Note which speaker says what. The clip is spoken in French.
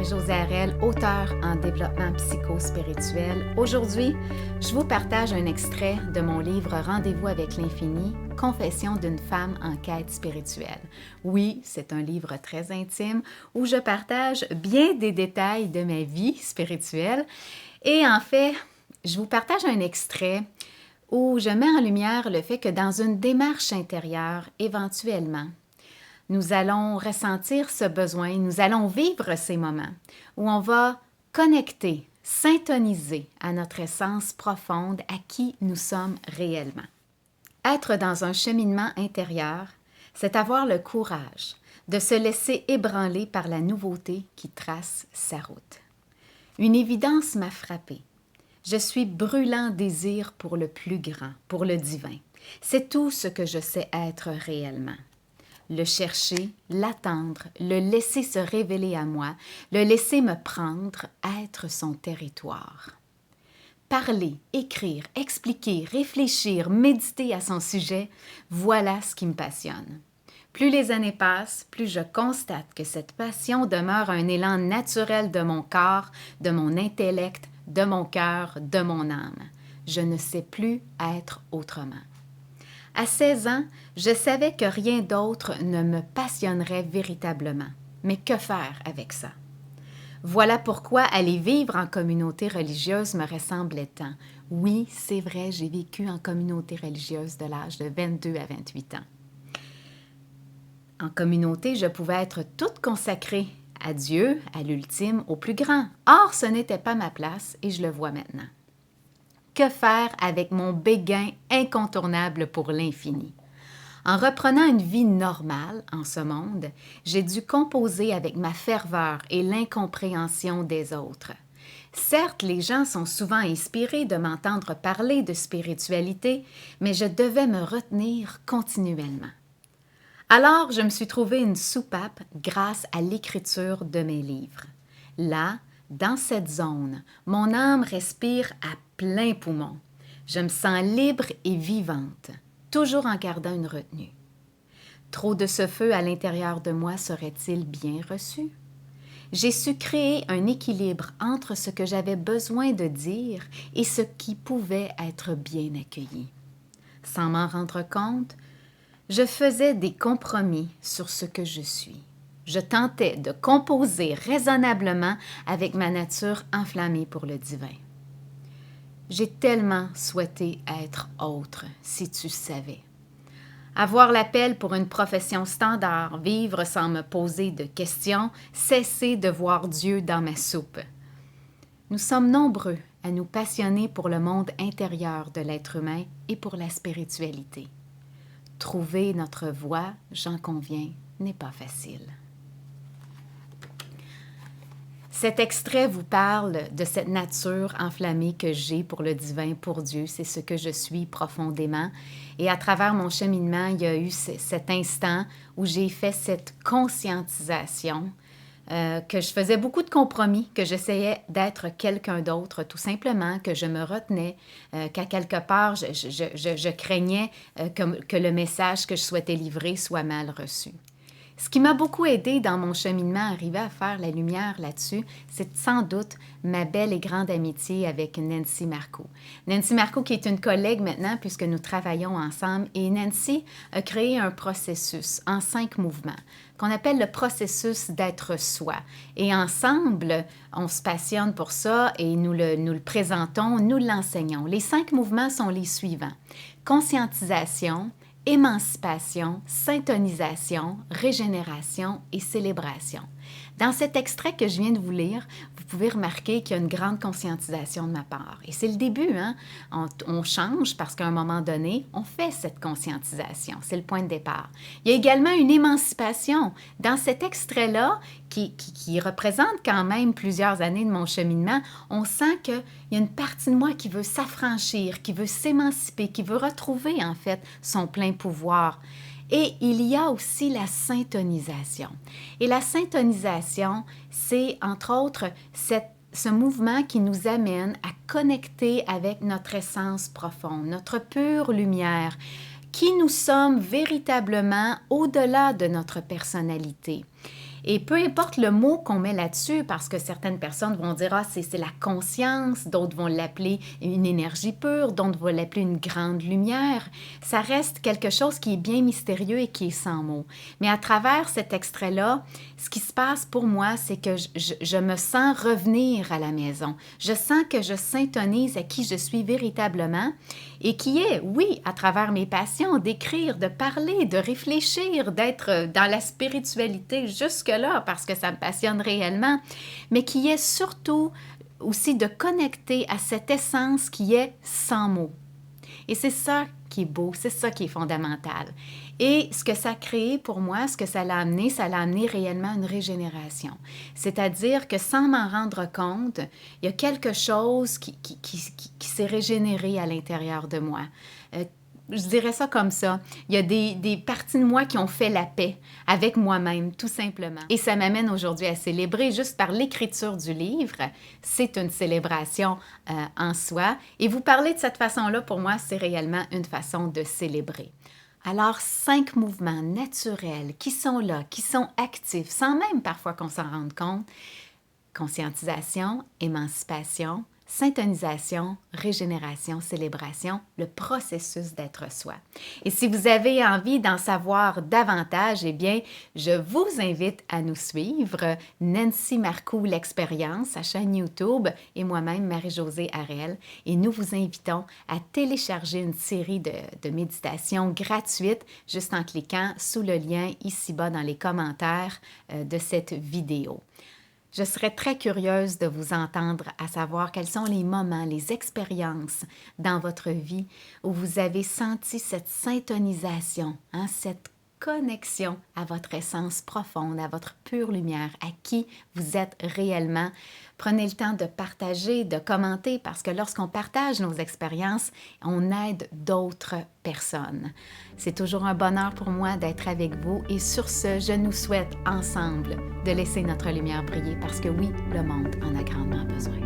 Speaker 1: Marie-Josée Harel, auteure en développement psychospirituel. Aujourd'hui, je vous partage un extrait de mon livre Rendez-vous avec l'infini, Confession d'une femme en quête spirituelle. Oui, c'est un livre très intime où je partage bien des détails de ma vie spirituelle. Et en fait, je vous partage un extrait où je mets en lumière le fait que dans une démarche intérieure, éventuellement, nous allons ressentir ce besoin, nous allons vivre ces moments où on va connecter, syntoniser à notre essence profonde, à qui nous sommes réellement. Être dans un cheminement intérieur, c'est avoir le courage de se laisser ébranler par la nouveauté qui trace sa route. Une évidence m'a frappée. Je suis brûlant désir pour le plus grand, pour le divin. C'est tout ce que je sais être réellement. Le chercher, l'attendre, le laisser se révéler à moi, le laisser me prendre, être son territoire. Parler, écrire, expliquer, réfléchir, méditer à son sujet, voilà ce qui me passionne. Plus les années passent, plus je constate que cette passion demeure un élan naturel de mon corps, de mon intellect, de mon cœur, de mon âme. Je ne sais plus être autrement. À 16 ans, je savais que rien d'autre ne me passionnerait véritablement. Mais que faire avec ça? Voilà pourquoi aller vivre en communauté religieuse me ressemblait tant. Oui, c'est vrai, j'ai vécu en communauté religieuse de l'âge de 22 à 28 ans. En communauté, je pouvais être toute consacrée à Dieu, à l'ultime, au plus grand. Or, ce n'était pas ma place et je le vois maintenant. Que faire avec mon béguin incontournable pour l'infini? En reprenant une vie normale en ce monde, j'ai dû composer avec ma ferveur et l'incompréhension des autres. Certes, les gens sont souvent inspirés de m'entendre parler de spiritualité, mais je devais me retenir continuellement. Alors, je me suis trouvé une soupape grâce à l'écriture de mes livres. Là, dans cette zone, mon âme respire à plein poumon. Je me sens libre et vivante, toujours en gardant une retenue. Trop de ce feu à l'intérieur de moi serait-il bien reçu? J'ai su créer un équilibre entre ce que j'avais besoin de dire et ce qui pouvait être bien accueilli. Sans m'en rendre compte, je faisais des compromis sur ce que je suis. Je tentais de composer raisonnablement avec ma nature enflammée pour le divin. J'ai tellement souhaité être autre, si tu savais. Avoir l'appel pour une profession standard, vivre sans me poser de questions, cesser de voir Dieu dans ma soupe. Nous sommes nombreux à nous passionner pour le monde intérieur de l'être humain et pour la spiritualité. Trouver notre voie, j'en conviens, n'est pas facile. Cet extrait vous parle de cette nature enflammée que j'ai pour le divin, pour Dieu. C'est ce que je suis profondément. Et à travers mon cheminement, il y a eu cet instant où j'ai fait cette conscientisation, que je faisais beaucoup de compromis, que j'essayais d'être quelqu'un d'autre, tout simplement, que je me retenais, qu'à quelque part, je craignais que le message que je souhaitais livrer soit mal reçu. Ce qui m'a beaucoup aidé dans mon cheminement, arriver à faire la lumière là-dessus, c'est sans doute ma belle et grande amitié avec Nancy Marcoux. Nancy Marcoux qui est une collègue maintenant puisque nous travaillons ensemble et Nancy a créé un processus en 5 mouvements qu'on appelle le processus d'être soi. Et ensemble, on se passionne pour ça et nous le présentons, nous l'enseignons. Les 5 mouvements sont les suivants. Conscientisation, émancipation, syntonisation, régénération et célébration. Dans cet extrait que je viens de vous lire, vous pouvez remarquer qu'il y a une grande conscientisation de ma part. Et c'est le début, hein? On change parce qu'à un moment donné, on fait cette conscientisation. C'est le point de départ. Il y a également une émancipation. Dans cet extrait-là, qui représente quand même plusieurs années de mon cheminement, on sent qu'il y a une partie de moi qui veut s'affranchir, qui veut s'émanciper, qui veut retrouver en fait son plein pouvoir. Et il y a aussi la syntonisation. Et la syntonisation, c'est entre autres ce mouvement qui nous amène à connecter avec notre essence profonde, notre pure lumière, qui nous sommes véritablement au-delà de notre personnalité. Et peu importe le mot qu'on met là-dessus, parce que certaines personnes vont dire « Ah, c'est la conscience », d'autres vont l'appeler une énergie pure, d'autres vont l'appeler une grande lumière, ça reste quelque chose qui est bien mystérieux et qui est sans mots. Mais à travers cet extrait-là, ce qui se passe pour moi, c'est que je me sens revenir à la maison. Je sens que je syntonise à qui je suis véritablement et qui est, oui, à travers mes passions, d'écrire, de parler, de réfléchir, d'être dans la spiritualité jusque-là parce que ça me passionne réellement, mais qui est surtout aussi de connecter à cette essence qui est sans mots. Et c'est ça qui est beau, c'est ça qui est fondamental. Et ce que ça a créé pour moi, ce que ça l'a amené réellement une régénération. C'est-à-dire que sans m'en rendre compte, il y a quelque chose qui s'est régénéré à l'intérieur de moi. Je dirais ça comme ça. Il y a des parties de moi qui ont fait la paix avec moi-même, tout simplement. Et ça m'amène aujourd'hui à célébrer juste par l'écriture du livre. C'est une célébration en soi. Et vous parler de cette façon-là, pour moi, c'est réellement une façon de célébrer. Alors, 5 mouvements naturels qui sont là, qui sont actifs, sans même parfois qu'on s'en rende compte. Conscientisation, émancipation, syntonisation, régénération, célébration, le processus d'être soi. Et si vous avez envie d'en savoir davantage, eh bien, je vous invite à nous suivre, Nancy Marcoux l'Expérience, sa chaîne YouTube, et moi-même, Marie-Josée Harel. Et nous vous invitons à télécharger une série de méditations gratuites juste en cliquant sous le lien ici-bas dans les commentaires de cette vidéo. Je serais très curieuse de vous entendre à savoir quels sont les moments, les expériences dans votre vie où vous avez senti cette syntonisation, cette connexion à votre essence profonde, à votre pure lumière, à qui vous êtes réellement. Prenez le temps de partager, de commenter, parce que lorsqu'on partage nos expériences, on aide d'autres personnes. C'est toujours un bonheur pour moi d'être avec vous et sur ce, je nous souhaite ensemble de laisser notre lumière briller parce que oui, le monde en a grandement besoin.